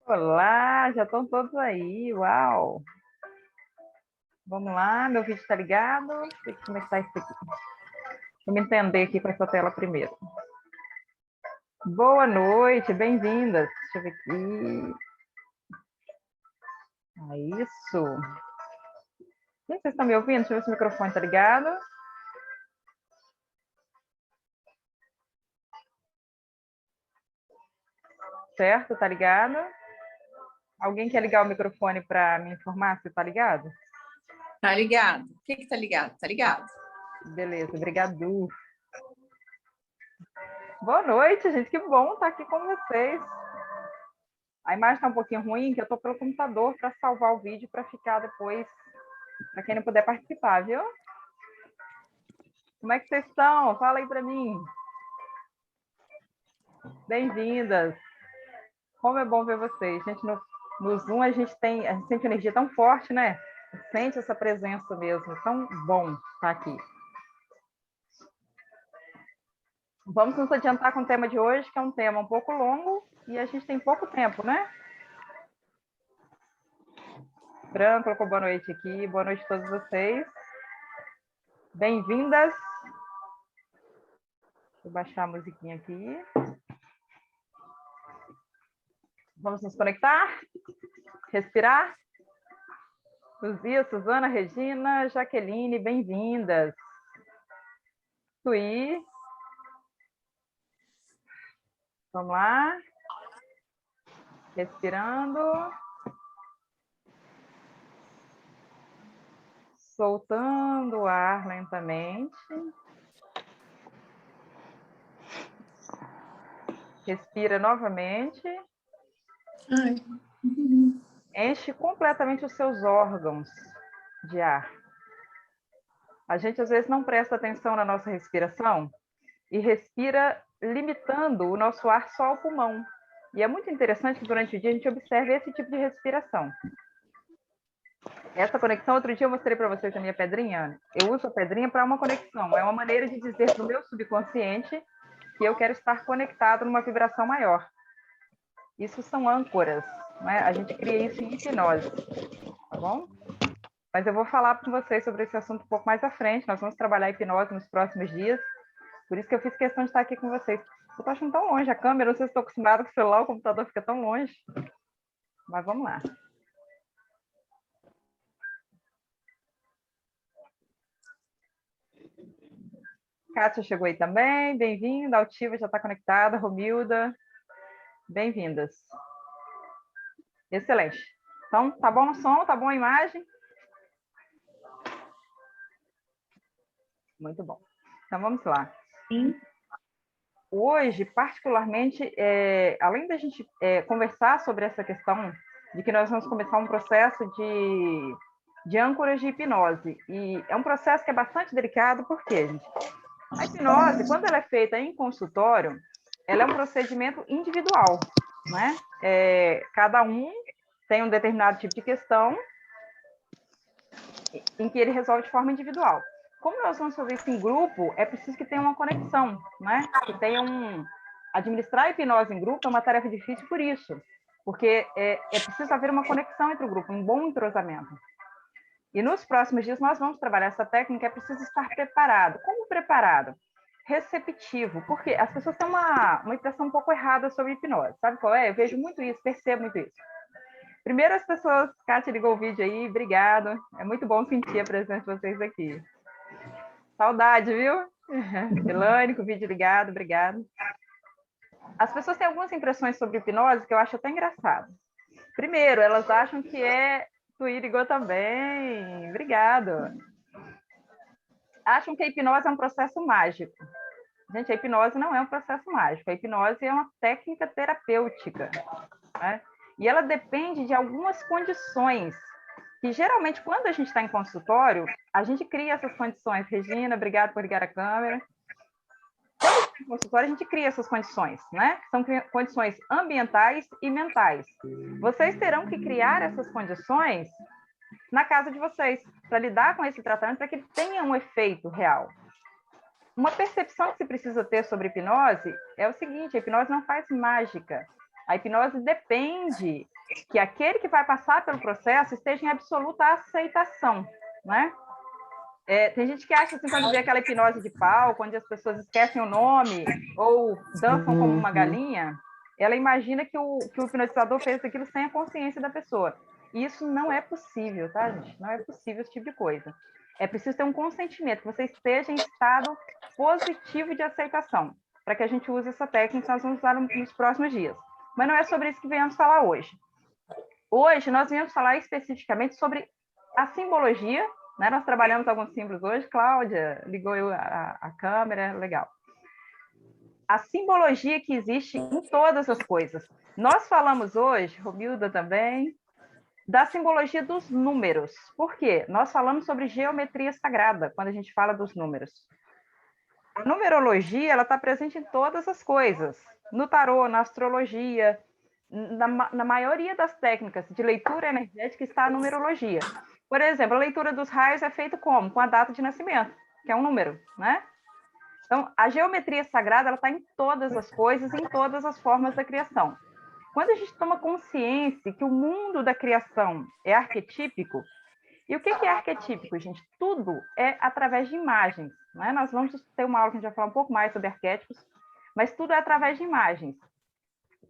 Olá, já estão todos aí, uau! Vamos lá, meu vídeo está ligado? Como é que está isso aqui? Deixa eu me entender aqui com essa tela primeiro. Boa noite, bem-vindas. Deixa eu ver aqui. Isso. Vocês estão me ouvindo? Deixa eu ver se o microfone está ligado. Certo, tá ligado? Alguém quer ligar o microfone para me informar se está ligado? Tá ligado. O que tá ligado? Tá ligado. Beleza, obrigado. Boa noite, gente. Que bom estar aqui com vocês. A imagem está um pouquinho ruim, que eu estou pelo computador para salvar o vídeo para ficar depois, para quem não puder participar, viu? Como é que vocês estão? Fala aí para mim. Bem-vindas. Como é bom ver vocês. Gente, no Zoom a gente sente energia tão forte, né? Sente essa presença mesmo. Tão bom estar aqui. Vamos nos adiantar com o tema de hoje, que é um tema um pouco longo e a gente tem pouco tempo, né? Fran colocou boa noite aqui. Boa noite a todos vocês. Bem-vindas. Vou baixar a musiquinha aqui. Vamos nos conectar? Respirar? Luzia, Suzana, Regina, Jaqueline, bem-vindas. Suí. Vamos lá. Respirando. Soltando o ar lentamente. Respira novamente. Ai. Enche completamente os seus órgãos de ar. A gente, às vezes, não presta atenção na nossa respiração e respira limitando o nosso ar só ao pulmão. E é muito interessante que durante o dia a gente observe esse tipo de respiração. Essa conexão, outro dia eu mostrei para vocês a minha pedrinha. Eu uso a pedrinha para uma conexão. É uma maneira de dizer para o meu subconsciente que eu quero estar conectado numa vibração maior. Isso são âncoras, né? A gente cria isso em hipnose, tá bom? Mas eu vou falar com vocês sobre esse assunto um pouco mais à frente. Nós vamos trabalhar hipnose nos próximos dias. Por isso que eu fiz questão de estar aqui com vocês. Eu estou achando tão longe a câmera, não sei se estou acostumada com o celular, o computador fica tão longe. Mas vamos lá. Kátia chegou aí também, bem-vinda. Altiva já está conectada, Romilda, bem-vindas. Excelente. Então, tá bom o som, tá bom a imagem? Muito bom. Então, vamos lá. Sim. Hoje, particularmente, além da gente conversar sobre essa questão de que nós vamos começar um processo de âncoras de hipnose, e é um processo que é bastante delicado, porque, gente, a hipnose, quando ela é feita em consultório, ela é um procedimento individual, né? Cada um tem um determinado tipo de questão em que ele resolve de forma individual. Como nós vamos fazer isso em grupo, é preciso que tenha uma conexão, né? Que tenha Administrar a hipnose em grupo é uma tarefa difícil por isso, porque é preciso haver uma conexão entre o grupo, um bom entrosamento. E nos próximos dias nós vamos trabalhar essa técnica, é preciso estar preparado. Como preparado? Receptivo, porque as pessoas têm uma impressão um pouco errada sobre hipnose. Sabe qual é? Eu vejo muito isso, percebo muito isso. Primeiro as pessoas, Kátia ligou o vídeo aí, obrigado. É muito bom sentir a presença de vocês aqui. Saudade, viu? Elane, com o vídeo ligado, obrigado. As pessoas têm algumas impressões sobre hipnose que eu acho até engraçado. Primeiro, elas acham que Tuí ligou também, obrigado. Acham que a hipnose é um processo mágico. Gente, a hipnose não é um processo mágico. A hipnose é uma técnica terapêutica, né? E ela depende de algumas condições, que geralmente, quando a gente está em consultório, a gente cria essas condições. Regina, obrigado por ligar a câmera. Quando a gente está em consultório, a gente cria essas condições, né? São condições ambientais e mentais. Vocês terão que criar essas condições na casa de vocês, para lidar com esse tratamento, para que ele tenha um efeito real. Uma percepção que se precisa ter sobre hipnose é o seguinte: a hipnose não faz mágica. A hipnose depende que aquele que vai passar pelo processo esteja em absoluta aceitação, né? Tem gente que acha assim, quando vê aquela hipnose de palco, onde as pessoas esquecem o nome ou dançam como uma galinha, ela imagina que o hipnotizador fez aquilo sem a consciência da pessoa. E isso não é possível, tá, gente? Não é possível esse tipo de coisa. É preciso ter um consentimento, que você esteja em estado positivo de aceitação, para que a gente use essa técnica que nós vamos usar nos próximos dias. Mas não é sobre isso que viemos falar hoje. Hoje, nós viemos falar especificamente sobre a simbologia, né? Nós trabalhamos alguns símbolos hoje, Cláudia ligou a câmera, legal. A simbologia que existe em todas as coisas. Nós falamos hoje, Romilda também, da simbologia dos números. Por quê? Nós falamos sobre geometria sagrada, quando a gente fala dos números. A numerologia, ela está presente em todas as coisas. No tarô, na astrologia, na maioria das técnicas de leitura energética está a numerologia. Por exemplo, a leitura dos raios é feita como? Com a data de nascimento, que é um número, né? Então, a geometria sagrada está em todas as coisas, em todas as formas da criação. Quando a gente toma consciência que o mundo da criação é arquetípico, e o que é arquetípico, gente? Tudo é através de imagens, né? Nós vamos ter uma aula que a gente vai falar um pouco mais sobre arquétipos, mas tudo é através de imagens.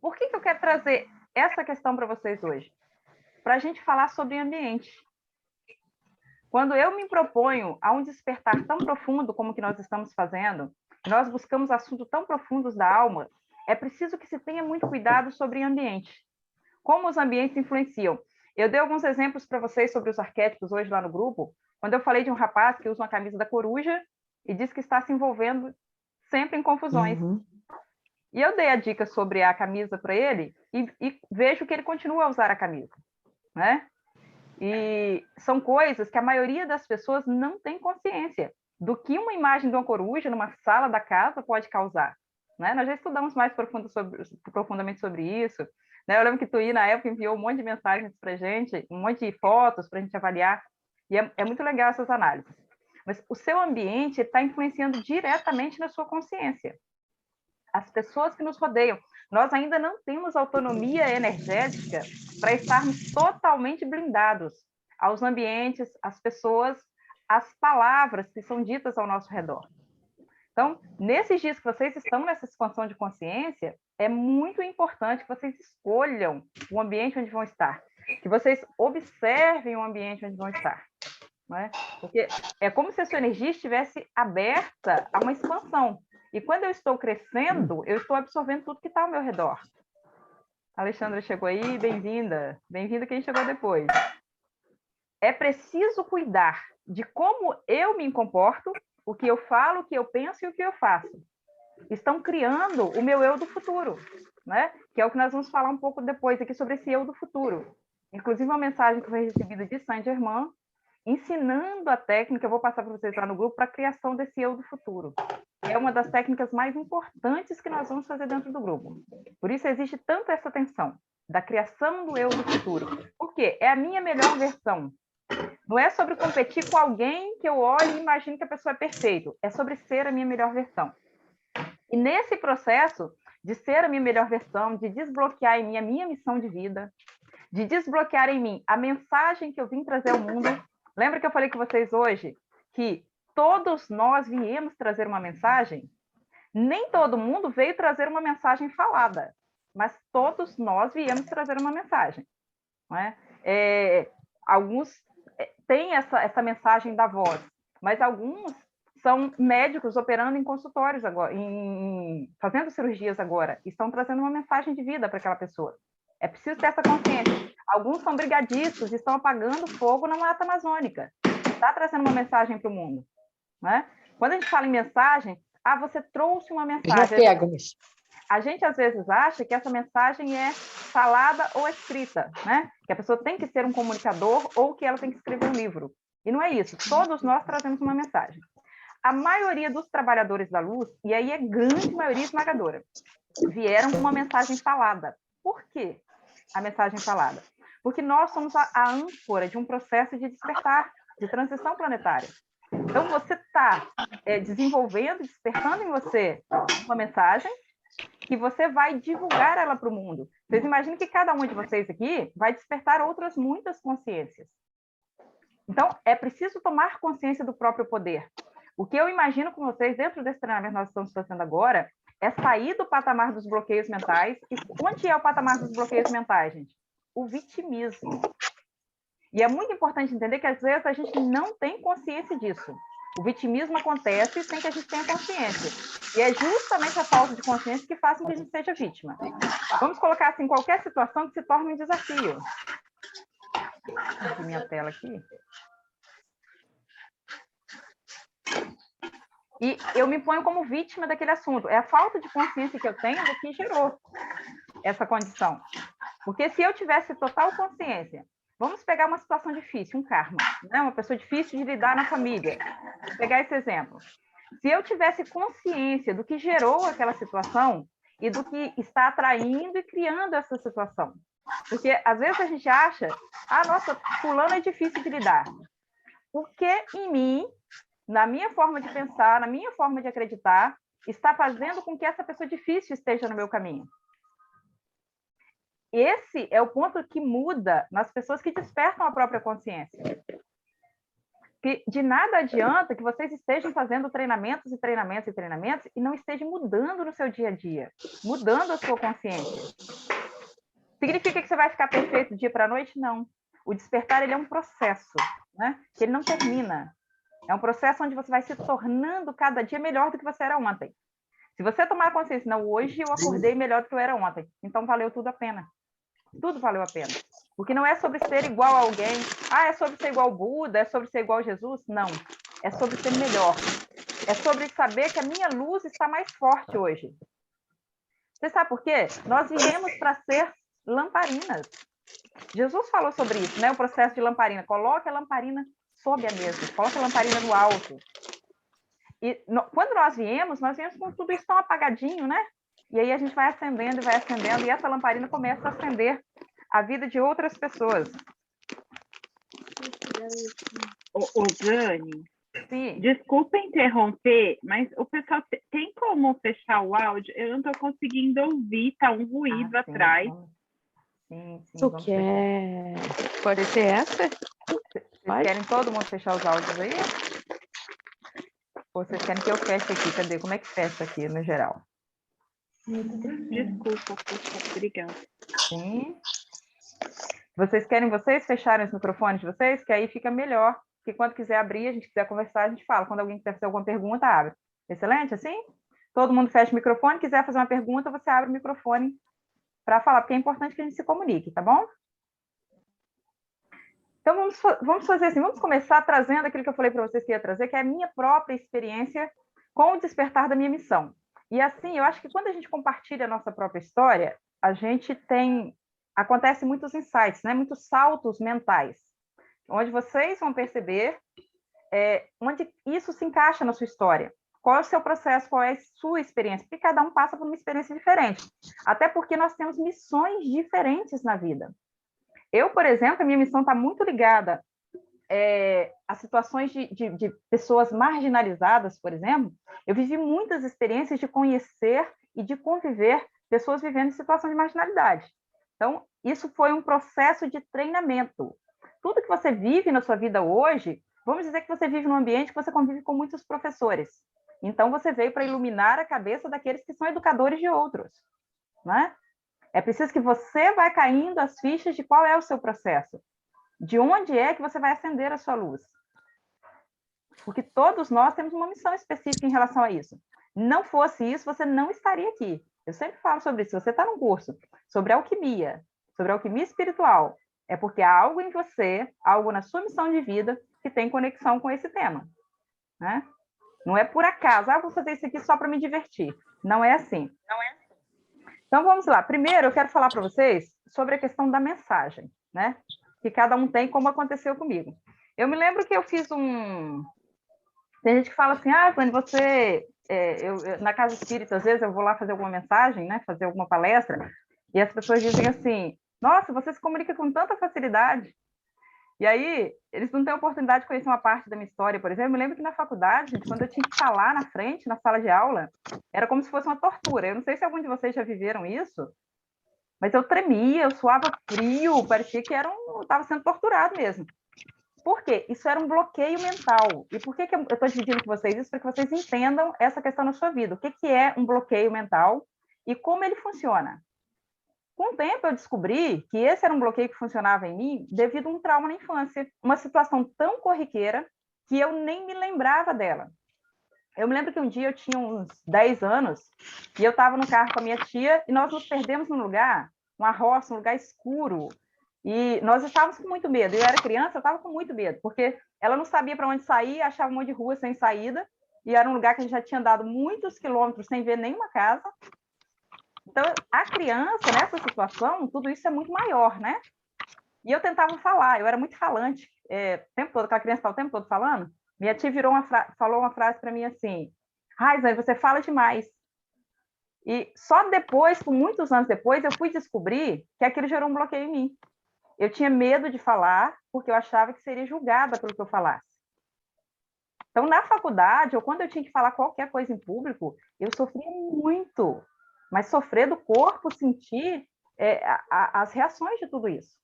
Por que eu quero trazer essa questão para vocês hoje? Para a gente falar sobre ambiente. Quando eu me proponho a um despertar tão profundo como que nós estamos fazendo, nós buscamos assuntos tão profundos da alma, é preciso que se tenha muito cuidado sobre o ambiente. Como os ambientes influenciam. Eu dei alguns exemplos para vocês sobre os arquétipos hoje lá no grupo, quando eu falei de um rapaz que usa uma camisa da coruja e diz que está se envolvendo sempre em confusões. E eu dei a dica sobre a camisa para ele e vejo que ele continua a usar a camisa, né? E são coisas que a maioria das pessoas não tem consciência do que uma imagem de uma coruja numa sala da casa pode causar, né? Nós já estudamos mais profundamente sobre isso, né? Eu lembro que tu, na época, enviou um monte de mensagens para a gente, um monte de fotos para a gente avaliar, e é muito legal essas análises. Mas o seu ambiente está influenciando diretamente na sua consciência. As pessoas que nos rodeiam. Nós ainda não temos autonomia energética para estarmos totalmente blindados aos ambientes, às pessoas, às palavras que são ditas ao nosso redor. Então, nesses dias que vocês estão nessa expansão de consciência, é muito importante que vocês escolham o ambiente onde vão estar, que vocês observem o ambiente onde vão estar. Né? Porque é como se a sua energia estivesse aberta a uma expansão. E quando eu estou crescendo, eu estou absorvendo tudo que está ao meu redor. A Alexandra chegou aí, bem-vinda. Bem-vinda quem chegou depois. É preciso cuidar de como eu me comporto, o que eu falo, o que eu penso e o que eu faço. Estão criando o meu eu do futuro, né? Que é o que nós vamos falar um pouco depois aqui sobre esse eu do futuro. Inclusive, uma mensagem que foi recebida de Saint-Germain, ensinando a técnica, eu vou passar para vocês lá no grupo, para a criação desse eu do futuro. É uma das técnicas mais importantes que nós vamos fazer dentro do grupo. Por isso existe tanto essa tensão da criação do eu do futuro. Por quê? É a minha melhor versão. Não é sobre competir com alguém que eu olhe e imagine que a pessoa é perfeita. É sobre ser a minha melhor versão. E nesse processo de ser a minha melhor versão, de desbloquear em mim a minha missão de vida, de desbloquear em mim a mensagem que eu vim trazer ao mundo. Lembra que eu falei com vocês hoje que todos nós viemos trazer uma mensagem? Nem todo mundo veio trazer uma mensagem falada, mas todos nós viemos trazer uma mensagem. Não é? Alguns têm essa mensagem da voz, mas alguns são médicos operando em consultórios agora, fazendo cirurgias agora, e estão trazendo uma mensagem de vida para aquela pessoa. É preciso ter essa consciência. Alguns são brigadistas, estão apagando fogo na mata amazônica. Está trazendo uma mensagem para o mundo. Né? Quando a gente fala em mensagem, você trouxe uma mensagem. A gente, às vezes, acha que essa mensagem é falada ou escrita, né? Que a pessoa tem que ser um comunicador ou que ela tem que escrever um livro. E não é isso. Todos nós trazemos uma mensagem. A maioria dos trabalhadores da luz, e aí é grande maioria esmagadora, vieram com uma mensagem falada. Por quê a mensagem falada? Porque nós somos a âncora de um processo de despertar, de transição planetária. Então, você está desenvolvendo, despertando em você uma mensagem, que você vai divulgar ela para o mundo. Vocês imaginam que cada um de vocês aqui vai despertar outras muitas consciências. Então, é preciso tomar consciência do próprio poder. O que eu imagino com vocês, dentro desse treinamento que nós estamos fazendo agora, é sair do patamar dos bloqueios mentais. E onde é o patamar dos bloqueios mentais, gente? O vitimismo. E é muito importante entender que, às vezes, a gente não tem consciência disso. O vitimismo acontece sem que a gente tenha consciência. E é justamente a falta de consciência que faz com que a gente seja vítima. Vamos colocar assim, qualquer situação que se torne um desafio. Vou abrir minha tela aqui. E eu me ponho como vítima daquele assunto. É a falta de consciência que eu tenho do que gerou essa condição. Porque se eu tivesse total consciência, vamos pegar uma situação difícil, um karma, né? Uma pessoa difícil de lidar na família. Vou pegar esse exemplo. Se eu tivesse consciência do que gerou aquela situação e do que está atraindo e criando essa situação. Porque às vezes a gente acha, nossa, fulano é difícil de lidar. O que em mim, na minha forma de pensar, na minha forma de acreditar, está fazendo com que essa pessoa difícil esteja no meu caminho? Esse é o ponto que muda nas pessoas que despertam a própria consciência. Que de nada adianta que vocês estejam fazendo treinamentos e treinamentos e treinamentos e não estejam mudando no seu dia a dia, mudando a sua consciência. Significa que você vai ficar perfeito do dia para a noite? Não. O despertar, ele é um processo, né? Que ele não termina. É um processo onde você vai se tornando cada dia melhor do que você era ontem. Se você tomar consciência, não, hoje eu acordei melhor do que eu era ontem, então valeu tudo a pena. Tudo valeu a pena. Porque não é sobre ser igual a alguém, é sobre ser igual ao Buda, é sobre ser igual a Jesus. Não. É sobre ser melhor. É sobre saber que a minha luz está mais forte hoje. Você sabe por quê? Nós viemos para ser lamparinas. Jesus falou sobre isso, né? O processo de lamparina. Coloque a lamparina sob a mesa, coloque a lamparina no alto. E quando nós viemos com tudo isso tão apagadinho, né? E aí a gente vai acendendo, e essa lamparina começa a acender a vida de outras pessoas. Ô Dani, Sim. Desculpa interromper, mas o pessoal tem como fechar o áudio? Eu não estou conseguindo ouvir, tá um ruído atrás. Sim, Tu quer... Pode ser essa? Vocês querem todo mundo fechar os áudios aí? Ou vocês querem que eu feche aqui? Cadê? Como é que fecha aqui, no geral? Desculpa, obrigada. Sim. Vocês fecharem os microfones de vocês? Que aí fica melhor. Porque quando quiser abrir, a gente quiser conversar, a gente fala. Quando alguém quiser fazer alguma pergunta, abre. Excelente, assim? Todo mundo fecha o microfone. Quiser fazer uma pergunta, você abre o microfone para falar, porque é importante que a gente se comunique, tá bom? Então, vamos fazer assim, vamos começar trazendo aquilo que eu falei para vocês que ia trazer, que é a minha própria experiência com o despertar da minha missão. E assim, eu acho que quando a gente compartilha a nossa própria história, a gente acontece muitos insights, né? Muitos saltos mentais, onde vocês vão perceber onde isso se encaixa na sua história. Qual é o seu processo, qual é a sua experiência, porque cada um passa por uma experiência diferente. Até porque nós temos missões diferentes na vida. Eu, por exemplo, a minha missão está muito ligada a situações de pessoas marginalizadas, por exemplo. Eu vivi muitas experiências de conhecer e de conviver pessoas vivendo em situação de marginalidade. Então, isso foi um processo de treinamento. Tudo que você vive na sua vida hoje, vamos dizer que você vive num ambiente que você convive com muitos professores. Então, você veio para iluminar a cabeça daqueles que são educadores de outros, né? É preciso que você vá caindo as fichas de qual é o seu processo. De onde é que você vai acender a sua luz. Porque todos nós temos uma missão específica em relação a isso. Não fosse isso, você não estaria aqui. Eu sempre falo sobre isso. Se você está num curso sobre alquimia espiritual, é porque há algo em você, algo na sua missão de vida, que tem conexão com esse tema, né? Não é por acaso, vou fazer isso aqui só para me divertir. Não é assim. Então, vamos lá. Primeiro, eu quero falar para vocês sobre a questão da mensagem, né? Que cada um tem, como aconteceu comigo. Eu me lembro que eu fiz Tem gente que fala assim, Vânia, você... na casa espírita, às vezes, eu vou lá fazer alguma mensagem, né? Fazer alguma palestra, e as pessoas dizem assim, nossa, você se comunica com tanta facilidade. E aí, eles não têm oportunidade de conhecer uma parte da minha história, por exemplo. Eu me lembro que na faculdade, gente, quando eu tinha que falar na frente, na sala de aula, era como se fosse uma tortura. Eu não sei se algum de vocês já viveram isso, mas eu tremia, eu suava frio, parecia que eu estava sendo torturado mesmo. Por quê? Isso era um bloqueio mental. E por que eu estou dividindo com vocês isso? Para que vocês entendam essa questão na sua vida. O que é um bloqueio mental e como ele funciona. Com o tempo, eu descobri que esse era um bloqueio que funcionava em mim devido a um trauma na infância, uma situação tão corriqueira que eu nem me lembrava dela. Eu me lembro que um dia eu tinha uns 10 anos e eu estava no carro com a minha tia e nós nos perdemos num lugar, uma roça, um lugar escuro, e nós estávamos com muito medo. Eu era criança, eu estava com muito medo, porque ela não sabia para onde sair, achava um monte de rua sem saída, e era um lugar que a gente já tinha andado muitos quilômetros sem ver nenhuma casa. Então, a criança, nessa situação, tudo isso é muito maior, né? E eu tentava falar, eu era muito falante, o tempo todo, aquela criança está o tempo todo falando. Minha tia falou uma frase para mim assim: Raiza, você fala demais. E só depois, por muitos anos depois, eu fui descobrir que aquilo gerou um bloqueio em mim. Eu tinha medo de falar, porque eu achava que seria julgada pelo que eu falasse. Então, na faculdade, ou quando eu tinha que falar qualquer coisa em público, eu sofria muito. Mas sofrer do corpo, sentir as reações de tudo isso.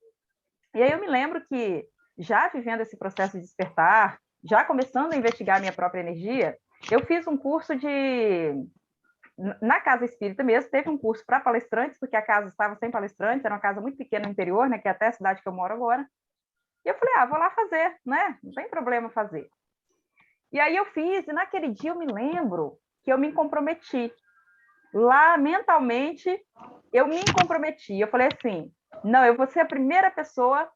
E aí eu me lembro que, já vivendo esse processo de despertar, já começando a investigar a minha própria energia, eu fiz um curso na Casa Espírita mesmo, teve um curso para palestrantes, porque a casa estava sem palestrantes, era uma casa muito pequena no interior, né, que é até a cidade que eu moro agora. E eu falei, vou lá fazer, né? Não tem problema fazer. E aí eu fiz, e naquele dia eu me lembro que eu me comprometi. Lá, mentalmente, eu me comprometi. Eu falei assim, não, eu vou ser a primeira pessoa,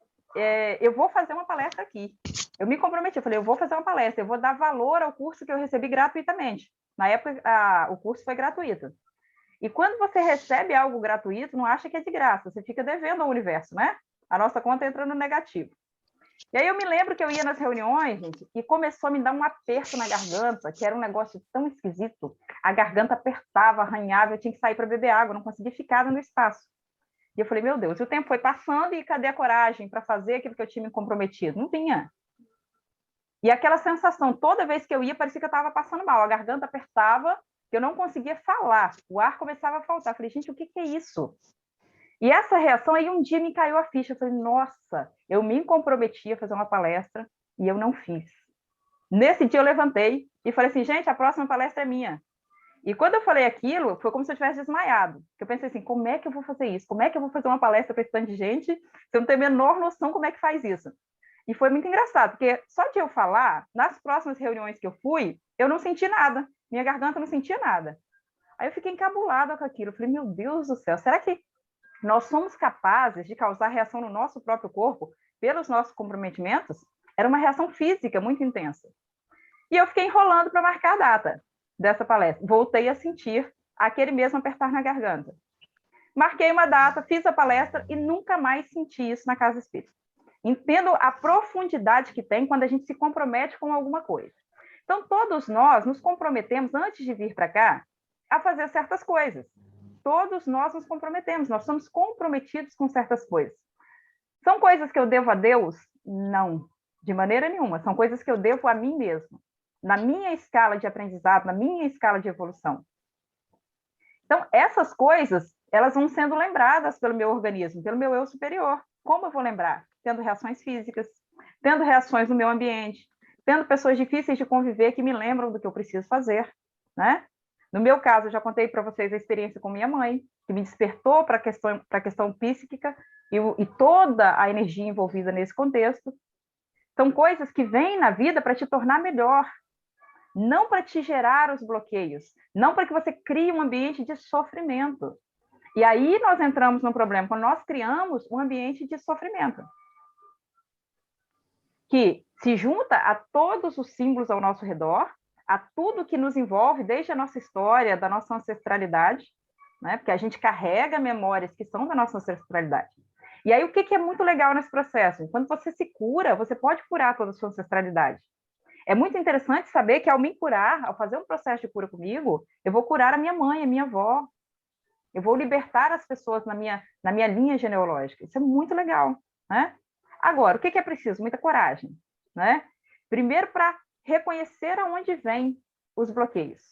eu vou fazer uma palestra aqui. Eu me comprometi, eu falei, eu vou fazer uma palestra, eu vou dar valor ao curso que eu recebi gratuitamente. Na época, o curso foi gratuito. E quando você recebe algo gratuito, não acha que é de graça, você fica devendo ao universo, né? A nossa conta entra no negativo. E aí eu me lembro que eu ia nas reuniões, gente, e começou a me dar um aperto na garganta, que era um negócio tão esquisito. A garganta apertava, arranhava, eu tinha que sair para beber água, não conseguia ficar no espaço. E eu falei, meu Deus, e o tempo foi passando e cadê a coragem para fazer aquilo que eu tinha me comprometido? Não tinha. E aquela sensação, toda vez que eu ia, parecia que eu estava passando mal. A garganta apertava, eu não conseguia falar, o ar começava a faltar. Eu falei, gente, o que é isso? E essa reação, aí um dia me caiu a ficha. Eu falei, nossa, eu me comprometi a fazer uma palestra e eu não fiz. Nesse dia eu levantei e falei assim, gente, a próxima palestra é minha. E quando eu falei aquilo, foi como se eu tivesse desmaiado. Eu pensei assim, como é que eu vou fazer isso? Como é que eu vou fazer uma palestra para esse tanto de gente se eu não tenho a menor noção como é que faz isso? E foi muito engraçado, porque só de eu falar, nas próximas reuniões que eu fui, eu não senti nada. Minha garganta não sentia nada. Aí eu fiquei encabulada com aquilo. Eu falei, meu Deus do céu, será que nós somos capazes de causar reação no nosso próprio corpo pelos nossos comprometimentos? Era uma reação física muito intensa. E eu fiquei enrolando para marcar a data dessa palestra. Voltei a sentir aquele mesmo apertar na garganta. Marquei uma data, fiz a palestra e nunca mais senti isso na Casa Espírita. Entendo a profundidade que tem quando a gente se compromete com alguma coisa. Então, todos nós nos comprometemos, antes de vir para cá, a fazer certas coisas. Todos nós nos comprometemos, nós somos comprometidos com certas coisas. São coisas que eu devo a Deus? Não, de maneira nenhuma. São coisas que eu devo a mim mesmo, na minha escala de aprendizado, na minha escala de evolução. Então, essas coisas, elas vão sendo lembradas pelo meu organismo, pelo meu eu superior. Como eu vou lembrar? Tendo reações físicas, tendo reações no meu ambiente, tendo pessoas difíceis de conviver que me lembram do que eu preciso fazer, né? No meu caso, eu já contei para vocês a experiência com minha mãe, que me despertou para a questão psíquica e toda a energia envolvida nesse contexto. São coisas que vêm na vida para te tornar melhor, não para te gerar os bloqueios, não para que você crie um ambiente de sofrimento. E aí nós entramos num problema, quando nós criamos um ambiente de sofrimento, que se junta a todos os símbolos ao nosso redor, a tudo que nos envolve, desde a nossa história, da nossa ancestralidade, né? Porque a gente carrega memórias que são da nossa ancestralidade. E aí o que é muito legal nesse processo? Quando você se cura, você pode curar toda a sua ancestralidade. É muito interessante saber que ao me curar, ao fazer um processo de cura comigo, eu vou curar a minha mãe, a minha avó, eu vou libertar as pessoas na minha linha genealógica. Isso é muito legal, né? Agora, o que é preciso? Muita coragem, né? Primeiro, para reconhecer aonde vêm os bloqueios.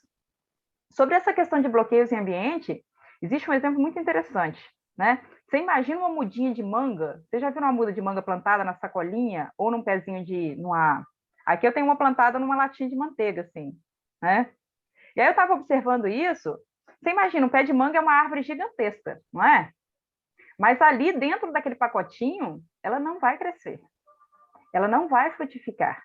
Sobre essa questão de bloqueios em ambiente, existe um exemplo muito interessante, né? Você imagina uma mudinha de manga? Você já viu uma muda de manga plantada na sacolinha ou num pezinho de... Aqui eu tenho uma plantada numa latinha de manteiga, assim, né? E aí eu estava observando isso. Você imagina, um pé de manga é uma árvore gigantesca, não é? Mas ali dentro daquele pacotinho, ela não vai crescer. Ela não vai frutificar.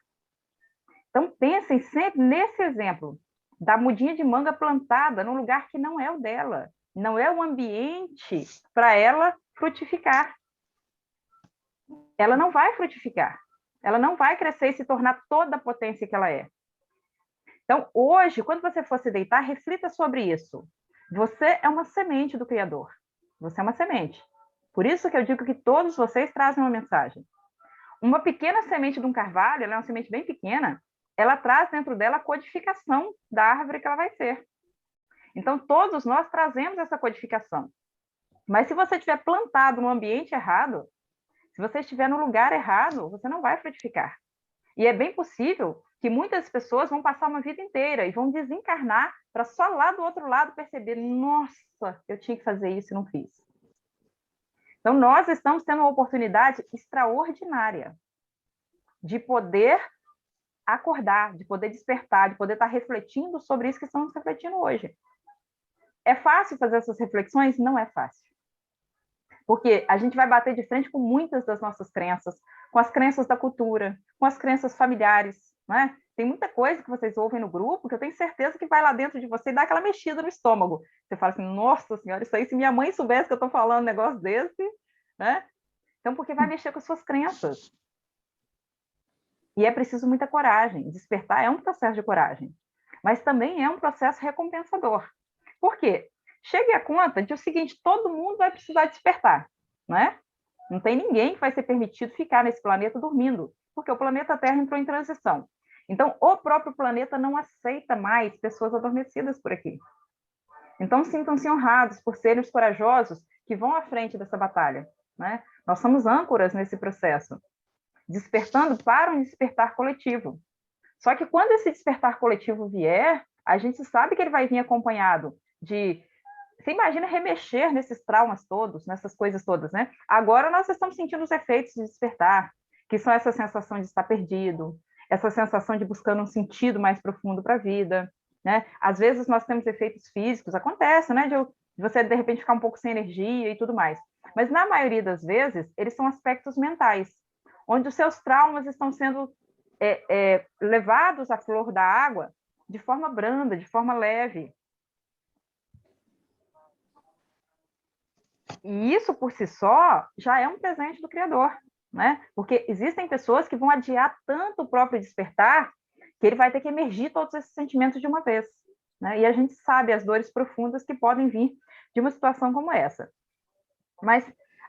Então, pensem sempre nesse exemplo da mudinha de manga plantada num lugar que não é o dela. Não é o ambiente para ela frutificar. Ela não vai frutificar. Ela não vai crescer e se tornar toda a potência que ela é. Então, hoje, quando você for se deitar, reflita sobre isso. Você é uma semente do Criador. Você é uma semente. Por isso que eu digo que todos vocês trazem uma mensagem. Uma pequena semente de um carvalho, ela é uma semente bem pequena, ela traz dentro dela a codificação da árvore que ela vai ser. Então, todos nós trazemos essa codificação. Mas se você estiver plantado no ambiente errado, se você estiver no lugar errado, você não vai frutificar. E é bem possível que muitas pessoas vão passar uma vida inteira e vão desencarnar para só lá do outro lado perceber, nossa, eu tinha que fazer isso e não fiz. Então, nós estamos tendo uma oportunidade extraordinária de poder acordar, de poder despertar, de poder estar refletindo sobre isso que estamos refletindo hoje. É fácil fazer essas reflexões? Não é fácil. Porque a gente vai bater de frente com muitas das nossas crenças, com as crenças da cultura, com as crenças familiares, né? Tem muita coisa que vocês ouvem no grupo que eu tenho certeza que vai lá dentro de você e dá aquela mexida no estômago. Você fala assim, nossa senhora, isso aí, se minha mãe soubesse que eu estou falando um negócio desse, né? Então, porque vai mexer com as suas crenças. E é preciso muita coragem. Despertar é um processo de coragem, mas também é um processo recompensador. Por quê? Chegue à conta de o seguinte, todo mundo vai precisar despertar, né? Não tem ninguém que vai ser permitido ficar nesse planeta dormindo, porque o planeta Terra entrou em transição. Então, o próprio planeta não aceita mais pessoas adormecidas por aqui. Então, sintam-se honrados por serem os corajosos que vão à frente dessa batalha, né? Nós somos âncoras nesse processo, despertando para um despertar coletivo. Só que quando esse despertar coletivo vier, a gente sabe que ele vai vir acompanhado de... Você imagina remexer nesses traumas todos, nessas coisas todas, né? Agora nós estamos sentindo os efeitos de despertar, que são essa sensação de estar perdido, essa sensação de buscando um sentido mais profundo para a vida, né? Às vezes nós temos efeitos físicos, acontece, né? De você, de repente, ficar um pouco sem energia e tudo mais. Mas, na maioria das vezes, eles são aspectos mentais, onde os seus traumas estão sendo levados à flor da água de forma branda, de forma leve. E isso, por si só, já é um presente do Criador, né? Porque existem pessoas que vão adiar tanto o próprio despertar que ele vai ter que emergir todos esses sentimentos de uma vez, né? E a gente sabe as dores profundas que podem vir de uma situação como essa. Mas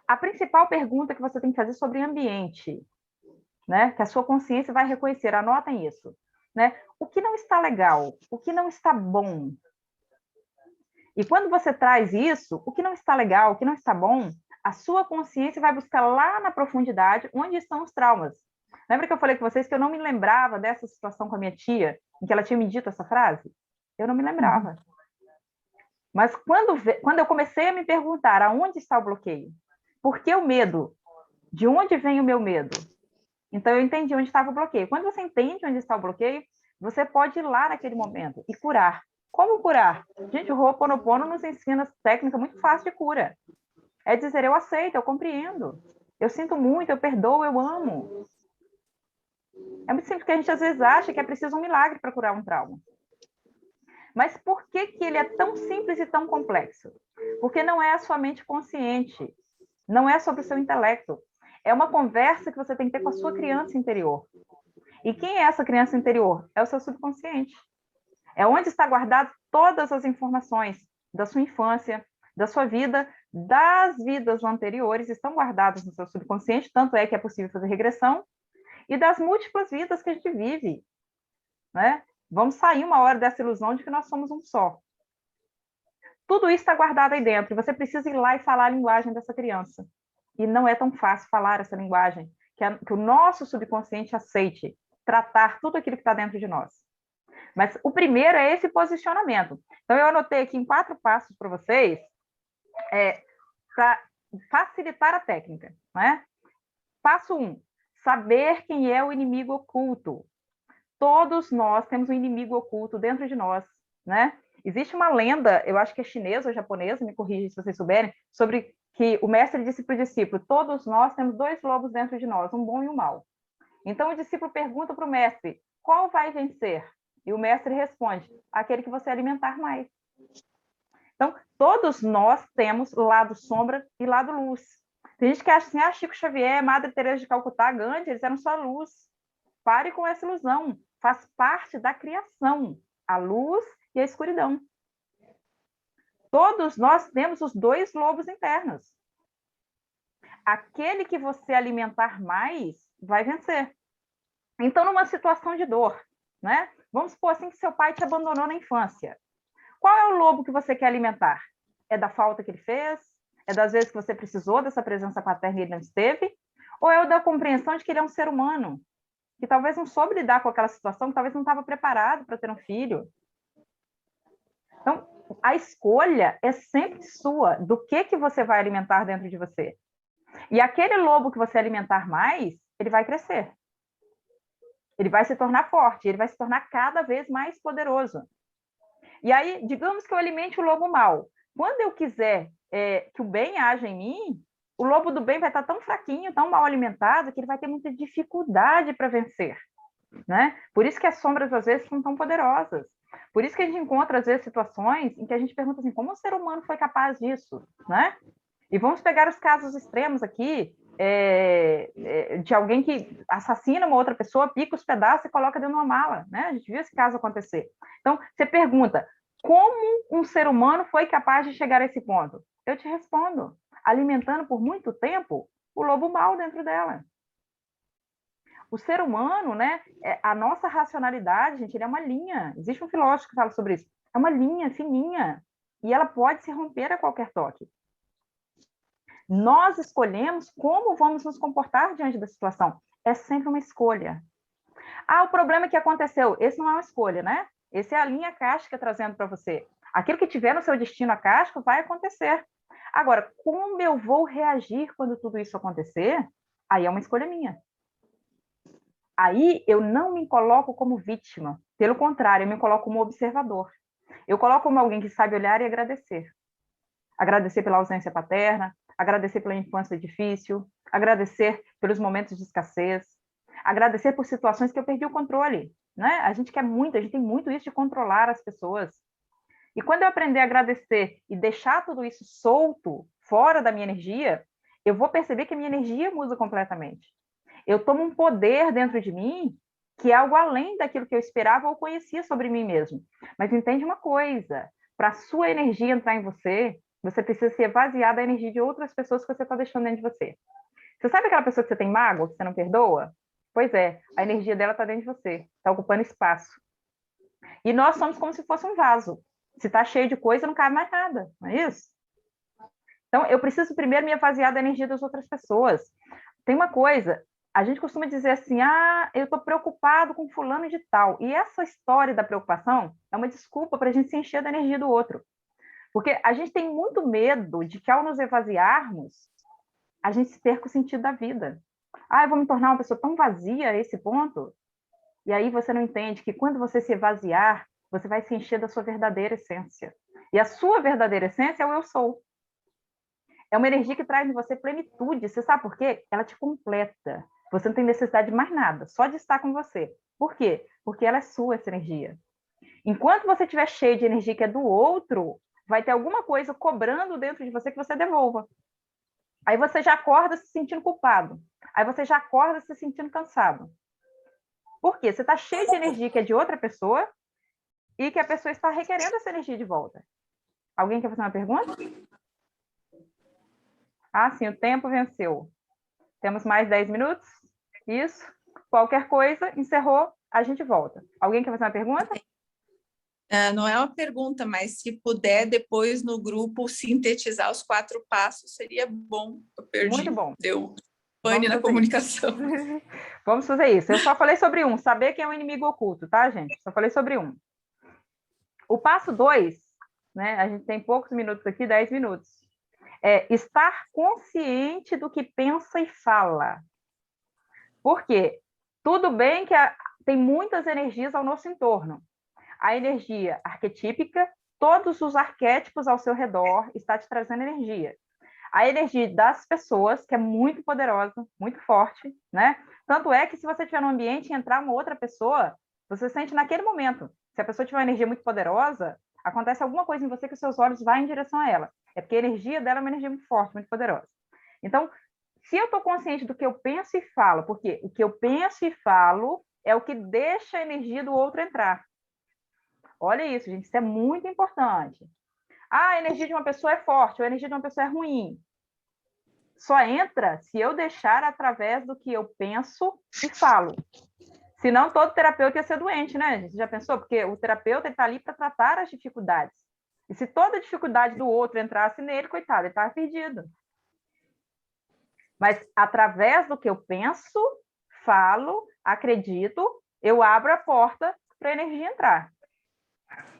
a principal pergunta que você tem que fazer sobre ambiente, né? Que a sua consciência vai reconhecer, anotem isso, né? O que não está legal, o que não está bom. E quando você traz isso, o que não está legal, o que não está bom, a sua consciência vai buscar lá na profundidade onde estão os traumas. Lembra que eu falei com vocês que eu não me lembrava dessa situação com a minha tia, em que ela tinha me dito essa frase? Eu não me lembrava. Mas quando eu comecei a me perguntar aonde está o bloqueio, por que o medo? De onde vem o meu medo? Então, eu entendi onde estava o bloqueio. Quando você entende onde está o bloqueio, você pode ir lá naquele momento e curar. Como curar? Gente, o Ho'oponopono nos ensina técnica muito fácil de cura. É dizer, eu aceito, eu compreendo. Eu sinto muito, eu perdoo, eu amo. É muito simples que a gente às vezes acha que é preciso um milagre para curar um trauma. Mas por que que ele é tão simples e tão complexo? Porque não é a sua mente consciente. Não é sobre o seu intelecto. É uma conversa que você tem que ter com a sua criança interior. E quem é essa criança interior? É o seu subconsciente. É onde está guardado todas as informações da sua infância, da sua vida, das vidas anteriores, estão guardadas no seu subconsciente, tanto é que é possível fazer regressão, e das múltiplas vidas que a gente vive, né? Vamos sair uma hora dessa ilusão de que nós somos um só. Tudo isso está guardado aí dentro, e você precisa ir lá e falar a linguagem dessa criança. E não é tão fácil falar essa linguagem, que o nosso subconsciente aceite tratar tudo aquilo que está dentro de nós. Mas o primeiro é esse posicionamento. Então, eu anotei aqui em 4 passos para vocês, para facilitar a técnica, né? Passo 1, saber quem é o inimigo oculto. Todos nós temos um inimigo oculto dentro de nós, né? Existe uma lenda, eu acho que é chinesa ou japonesa, me corrija se vocês souberem, sobre que o mestre disse para o discípulo, todos nós temos 2 lobos dentro de nós, um bom e um mau. Então, o discípulo pergunta para o mestre, qual vai vencer? E o mestre responde, aquele que você alimentar mais. Então, todos nós temos lado sombra e lado luz. Tem gente que acha assim, Chico Xavier, Madre Teresa de Calcutá, Gandhi, eles eram só luz. Pare com essa ilusão. Faz parte da criação, a luz e a escuridão. Todos nós temos os 2 lobos internos. Aquele que você alimentar mais vai vencer. Então, numa situação de dor, né? Vamos supor assim que seu pai te abandonou na infância. Qual é o lobo que você quer alimentar? É da falta que ele fez? É das vezes que você precisou dessa presença paterna e ele não esteve? Ou é o da compreensão de que ele é um ser humano? Que talvez não soube lidar com aquela situação, que talvez não estava preparado para ter um filho? Então, a escolha é sempre sua do que você vai alimentar dentro de você. E aquele lobo que você alimentar mais, ele vai crescer. Ele vai se tornar forte, ele vai se tornar cada vez mais poderoso. E aí, digamos que eu alimente o lobo mau. Quando eu quiser que o bem haja em mim, o lobo do bem vai estar tão fraquinho, tão mal alimentado, que ele vai ter muita dificuldade para vencer, né? Por isso que as sombras, às vezes, são tão poderosas. Por isso que a gente encontra, às vezes, situações em que a gente pergunta assim, como o ser humano foi capaz disso, né? E vamos pegar os casos extremos aqui, de alguém que assassina uma outra pessoa, pica os pedaços e coloca dentro de uma mala, né? A gente viu esse caso acontecer. Então, você pergunta, como um ser humano foi capaz de chegar a esse ponto? Eu te respondo, alimentando por muito tempo o lobo mau dentro dela. O ser humano, né? A nossa racionalidade, gente, ele é uma linha. Existe um filósofo que fala sobre isso. É uma linha fininha e ela pode se romper a qualquer toque. Nós escolhemos como vamos nos comportar diante da situação. É sempre uma escolha. O problema que aconteceu, esse não é uma escolha, né? Esse é a linha kástica trazendo para você. Aquilo que tiver no seu destino akáshico vai acontecer. Agora, como eu vou reagir quando tudo isso acontecer? Aí é uma escolha minha. Aí eu não me coloco como vítima. Pelo contrário, eu me coloco como observador. Eu coloco como alguém que sabe olhar e agradecer. Agradecer pela ausência paterna, agradecer pela infância difícil, agradecer pelos momentos de escassez, agradecer por situações que eu perdi o controle, né? A gente tem muito isso de controlar as pessoas. E quando eu aprender a agradecer e deixar tudo isso solto, fora da minha energia, eu vou perceber que a minha energia muda completamente. Eu tomo um poder dentro de mim que é algo além daquilo que eu esperava ou conhecia sobre mim mesmo. Mas entende uma coisa, para a sua energia entrar em você, você precisa se esvaziar da energia de outras pessoas que você está deixando dentro de você. Você sabe aquela pessoa que você tem mágoa, que você não perdoa? Pois é, a energia dela está dentro de você, está ocupando espaço. E nós somos como se fosse um vaso. Se está cheio de coisa, não cabe mais nada, não é isso? Então, eu preciso primeiro me esvaziar da energia das outras pessoas. Tem uma coisa, a gente costuma dizer assim, eu estou preocupado com fulano de tal. E essa história da preocupação é uma desculpa para a gente se encher da energia do outro. Porque a gente tem muito medo de que, ao nos esvaziarmos, a gente se perca o sentido da vida. Eu vou me tornar uma pessoa tão vazia a esse ponto? E aí você não entende que quando você se esvaziar, você vai se encher da sua verdadeira essência. E a sua verdadeira essência é o eu sou. É uma energia que traz em você plenitude. Você sabe por quê? Ela te completa. Você não tem necessidade de mais nada, só de estar com você. Por quê? Porque ela é sua, essa energia. Enquanto você estiver cheio de energia que é do outro, vai ter alguma coisa cobrando dentro de você que você devolva. Aí você já acorda se sentindo culpado. Aí você já acorda se sentindo cansado. Por quê? Você está cheio de energia que é de outra pessoa e que a pessoa está requerendo essa energia de volta. Alguém quer fazer uma pergunta? Sim, o tempo venceu. Temos mais 10 minutos? Isso. Qualquer coisa, encerrou, a gente volta. Alguém quer fazer uma pergunta? Não é uma pergunta, mas se puder depois no grupo sintetizar os 4 passos, seria bom. Eu perdi. Muito bom. Pane na comunicação. Vamos fazer isso. Eu só falei sobre um, saber quem é o inimigo oculto, tá, gente? Só falei sobre um. O passo 2, né? A gente tem poucos minutos aqui, 10 minutos. É estar consciente do que pensa e fala. Por quê? Tudo bem que tem muitas energias ao nosso entorno. A energia arquetípica, todos os arquétipos ao seu redor está te trazendo energia. A energia das pessoas, que é muito poderosa, muito forte, né? Tanto é que se você estiver num ambiente e entrar uma outra pessoa, você sente naquele momento. Se a pessoa tiver uma energia muito poderosa, acontece alguma coisa em você que os seus olhos vão em direção a ela. É porque a energia dela é uma energia muito forte, muito poderosa. Então, se eu estou consciente do que eu penso e falo, porque o que eu penso e falo é o que deixa a energia do outro entrar. Olha isso, gente, isso é muito importante. A energia de uma pessoa é forte, ou a energia de uma pessoa é ruim. Só entra se eu deixar através do que eu penso e falo. Senão, todo terapeuta ia ser doente, né, gente? Você já pensou? Porque o terapeuta está ali para tratar as dificuldades. E se toda a dificuldade do outro entrasse nele, coitado, ele estava perdido. Mas através do que eu penso, falo, acredito, eu abro a porta para a energia entrar.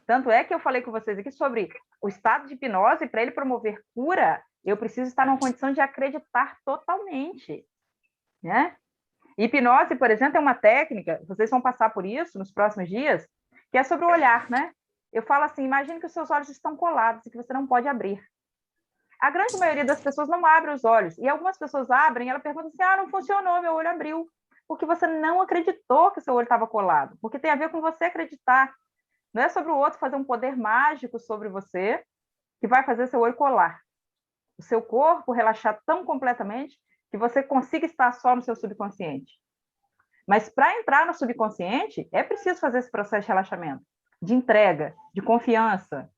Tanto é que eu falei com vocês aqui sobre o estado de hipnose. Para ele promover cura, eu preciso estar numa condição de acreditar totalmente, né? Hipnose, por exemplo, é uma técnica, vocês vão passar por isso nos próximos dias, que é sobre o olhar, né? Eu falo assim, imagine que os seus olhos estão colados e que você não pode abrir. A grande maioria das pessoas não abre os olhos, e algumas pessoas abrem e ela pergunta assim, não funcionou, meu olho abriu, porque você não acreditou que o seu olho estava colado, porque tem a ver com você acreditar. Não é sobre o outro fazer um poder mágico sobre você que vai fazer seu olho colar. O seu corpo relaxar tão completamente que você consiga estar só no seu subconsciente. Mas para entrar no subconsciente, é preciso fazer esse processo de relaxamento, de entrega, de confiança.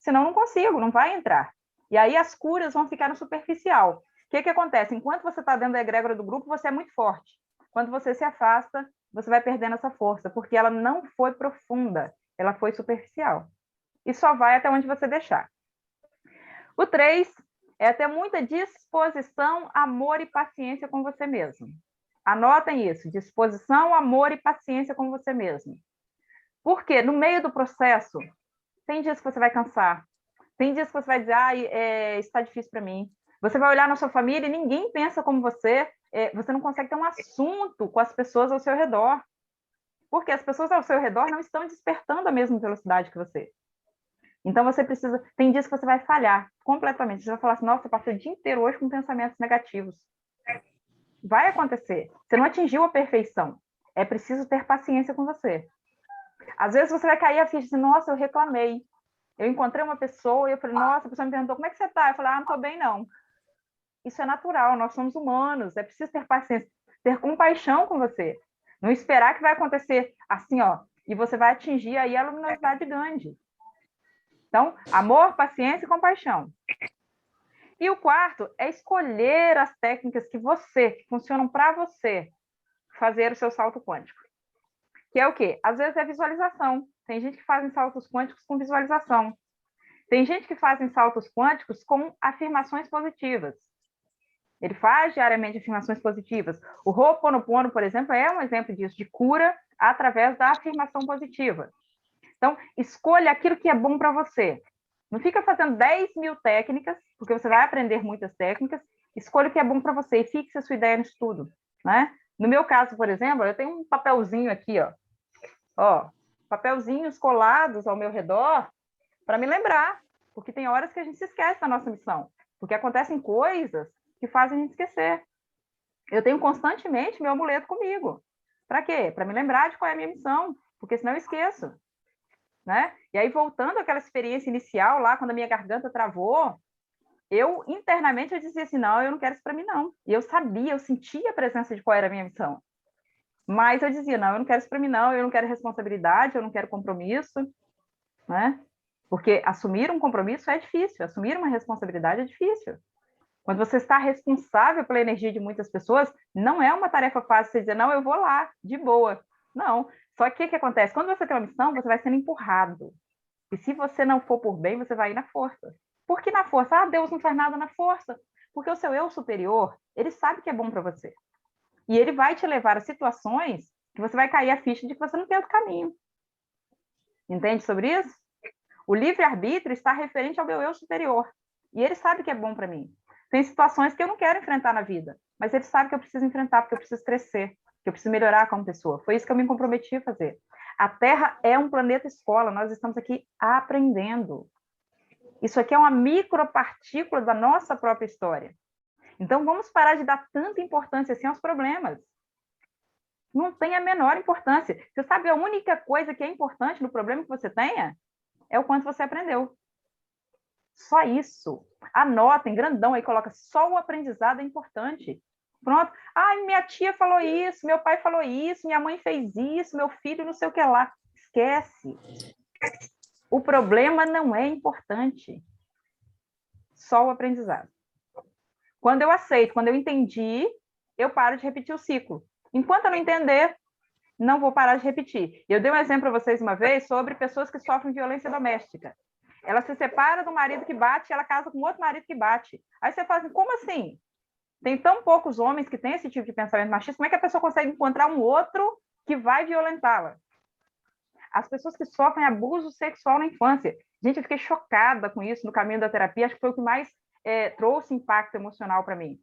Senão não consigo, não vai entrar. E aí as curas vão ficar no superficial. O que acontece? Enquanto você está dentro da egrégora do grupo, você é muito forte. Quando você se afasta, você vai perdendo essa força, porque ela não foi profunda, ela foi superficial. E só vai até onde você deixar. O 3 é ter muita disposição, amor e paciência com você mesmo. Anotem isso, disposição, amor e paciência com você mesmo. Porque no meio do processo, tem dias que você vai cansar, tem dias que você vai dizer, isso está difícil para mim. Você vai olhar na sua família e ninguém pensa como você, você não consegue ter um assunto com as pessoas ao seu redor. Porque as pessoas ao seu redor não estão despertando a mesma velocidade que você. Então, você precisa... Tem dias que você vai falhar completamente. Você vai falar assim, nossa, eu passei o dia inteiro hoje com pensamentos negativos. Vai acontecer. Você não atingiu a perfeição. É preciso ter paciência com você. Às vezes, você vai cair a ficha assim, nossa, eu reclamei. Eu encontrei uma pessoa e eu falei, nossa, a pessoa me perguntou, como é que você está? Eu falei, não estou bem, não. Isso é natural, nós somos humanos. É preciso ter paciência, ter compaixão com você. Não esperar que vai acontecer assim, e você vai atingir aí a luminosidade grande. Então, amor, paciência e compaixão. E o 4 é escolher as técnicas que funcionam para você fazer o seu salto quântico. Que é o quê? Às vezes é visualização. Tem gente que faz saltos quânticos com visualização. Tem gente que faz saltos quânticos com afirmações positivas. Ele faz diariamente afirmações positivas. O Ho'oponopono, por exemplo, é um exemplo disso, de cura através da afirmação positiva. Então, escolha aquilo que é bom para você. Não fica fazendo 10 mil técnicas, porque você vai aprender muitas técnicas. Escolha o que é bom para você e fixe a sua ideia no estudo, né? No meu caso, por exemplo, eu tenho um papelzinho aqui, papelzinhos colados ao meu redor para me lembrar, porque tem horas que a gente se esquece da nossa missão, porque acontecem coisas que fazem a gente esquecer. Eu tenho constantemente meu amuleto comigo. Para quê? Para me lembrar de qual é a minha missão, porque senão eu esqueço. Né? E aí, voltando àquela experiência inicial, lá, quando a minha garganta travou, eu, internamente, eu dizia assim, não, eu não quero isso para mim, não. E eu sabia, eu sentia a presença de qual era a minha missão. Mas eu dizia, não, eu não quero isso para mim, não, eu não quero responsabilidade, eu não quero compromisso, né? Porque assumir um compromisso é difícil, assumir uma responsabilidade é difícil. Quando você está responsável pela energia de muitas pessoas, não é uma tarefa fácil você dizer, não, eu vou lá, de boa. Não. Só que o que acontece? Quando você tem uma missão, você vai sendo empurrado. E se você não for por bem, você vai ir na força. Por que na força? Deus não faz nada na força. Porque o seu eu superior, ele sabe que é bom para você. E ele vai te levar a situações que você vai cair a ficha de que você não tem outro caminho. Entende sobre isso? O livre-arbítrio está referente ao meu eu superior. E ele sabe que é bom para mim. Tem situações que eu não quero enfrentar na vida, mas ele sabe que eu preciso enfrentar, porque eu preciso crescer, que eu preciso melhorar como pessoa. Foi isso que eu me comprometi a fazer. A Terra é um planeta escola, nós estamos aqui aprendendo. Isso aqui é uma micropartícula da nossa própria história. Então, vamos parar de dar tanta importância assim aos problemas. Não tem a menor importância. Você sabe, a única coisa que é importante no problema que você tenha é o quanto você aprendeu. Só isso. Anotem, grandão, aí coloca só o aprendizado é importante. Pronto. Ai, minha tia falou isso, meu pai falou isso, minha mãe fez isso, meu filho não sei o que lá. Esquece. O problema não é importante. Só o aprendizado. Quando eu aceito, quando eu entendi, eu paro de repetir o ciclo. Enquanto eu não entender, não vou parar de repetir. Eu dei um exemplo para vocês uma vez sobre pessoas que sofrem violência doméstica. Ela se separa do marido que bate e ela casa com outro marido que bate. Aí você fala assim, como assim? Tem tão poucos homens que têm esse tipo de pensamento machista, como é que a pessoa consegue encontrar um outro que vai violentá-la? As pessoas que sofrem abuso sexual na infância. Gente, eu fiquei chocada com isso no caminho da terapia, acho que foi o que mais trouxe impacto emocional para mim.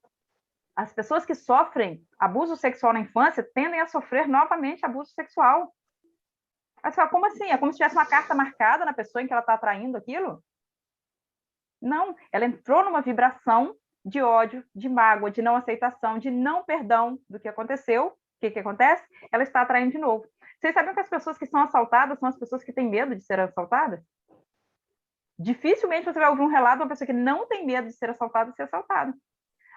As pessoas que sofrem abuso sexual na infância tendem a sofrer novamente abuso sexual. Aí você fala, como assim? É como se tivesse uma carta marcada na pessoa em que ela está atraindo aquilo? Não, ela entrou numa vibração de ódio, de mágoa, de não aceitação, de não perdão do que aconteceu. O que acontece? Ela está atraindo de novo. Vocês sabiam que as pessoas que são assaltadas são as pessoas que têm medo de ser assaltadas? Dificilmente você vai ouvir um relato de uma pessoa que não tem medo de ser assaltada e ser assaltada.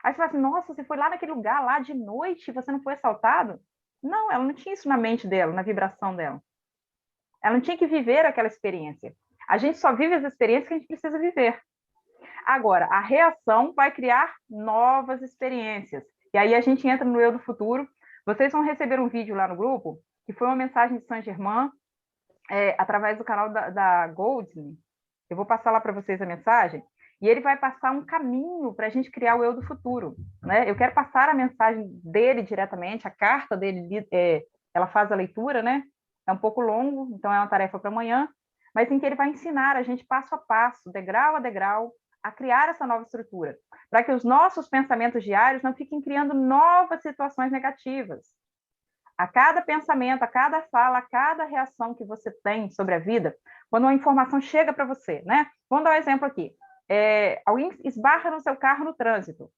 Aí você fala assim, nossa, você foi lá naquele lugar lá de noite e você não foi assaltado? Não, ela não tinha isso na mente dela, na vibração dela. Ela não tinha que viver aquela experiência. A gente só vive as experiências que a gente precisa viver. Agora, a reação vai criar novas experiências. E aí a gente entra no eu do futuro. Vocês vão receber um vídeo lá no grupo, que foi uma mensagem de Saint-Germain, através do canal da Goldman. Eu vou passar lá para vocês a mensagem. E ele vai passar um caminho para a gente criar o eu do futuro. Né? Eu quero passar a mensagem dele diretamente, a carta dele, ela faz a leitura, né? É um pouco longo, então é uma tarefa para amanhã, mas em que ele vai ensinar a gente passo a passo, degrau a degrau, a criar essa nova estrutura, para que os nossos pensamentos diários não fiquem criando novas situações negativas. A cada pensamento, a cada fala, a cada reação que você tem sobre a vida, quando uma informação chega para você, né? Vamos dar um exemplo aqui. Alguém esbarra no seu carro no trânsito.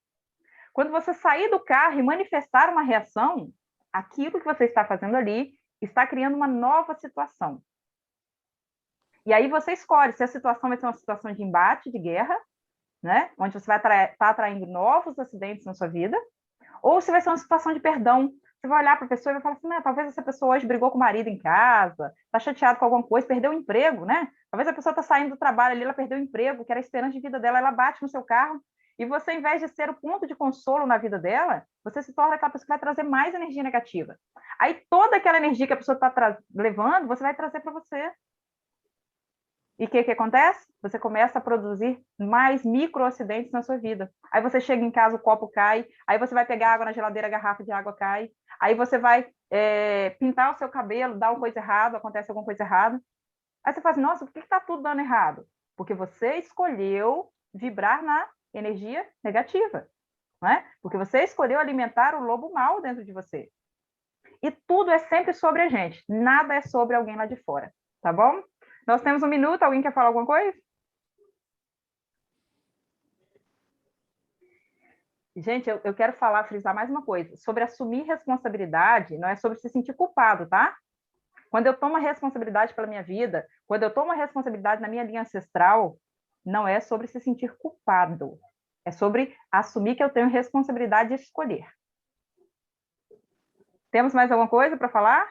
Quando você sair do carro e manifestar uma reação, aquilo que você está fazendo ali está criando uma nova situação. E aí você escolhe se a situação vai ser uma situação de embate, de guerra, né? Onde você vai estar atraindo novos acidentes na sua vida, ou se vai ser uma situação de perdão. Você vai olhar para a pessoa e vai falar assim, talvez essa pessoa hoje brigou com o marido em casa, está chateada com alguma coisa, perdeu o emprego, né? Talvez a pessoa está saindo do trabalho ali, ela perdeu o emprego, que era a esperança de vida dela, ela bate no seu carro, e você, ao invés de ser o ponto de consolo na vida dela, você se torna aquela pessoa que vai trazer mais energia negativa. Aí toda aquela energia que a pessoa está levando, você vai trazer para você. E o que acontece? Você começa a produzir mais microacidentes na sua vida. Aí você chega em casa, o copo cai, aí você vai pegar água na geladeira, a garrafa de água cai, aí você vai pintar o seu cabelo, dá uma coisa errada, acontece alguma coisa errada. Aí você fala assim, nossa, por que está tudo dando errado? Porque você escolheu vibrar na energia negativa, não é? Porque você escolheu alimentar o lobo mau dentro de você. E tudo é sempre sobre a gente, nada é sobre alguém lá de fora, tá bom? Nós temos um minuto, alguém quer falar alguma coisa? Gente, eu quero frisar mais uma coisa. Sobre assumir responsabilidade, não é sobre se sentir culpado, tá? Quando eu tomo a responsabilidade pela minha vida, quando eu tomo a responsabilidade na minha linha ancestral, não é sobre se sentir culpado. É sobre assumir que eu tenho responsabilidade de escolher. Temos mais alguma coisa para falar?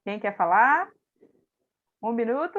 Quem quer falar? Um minuto?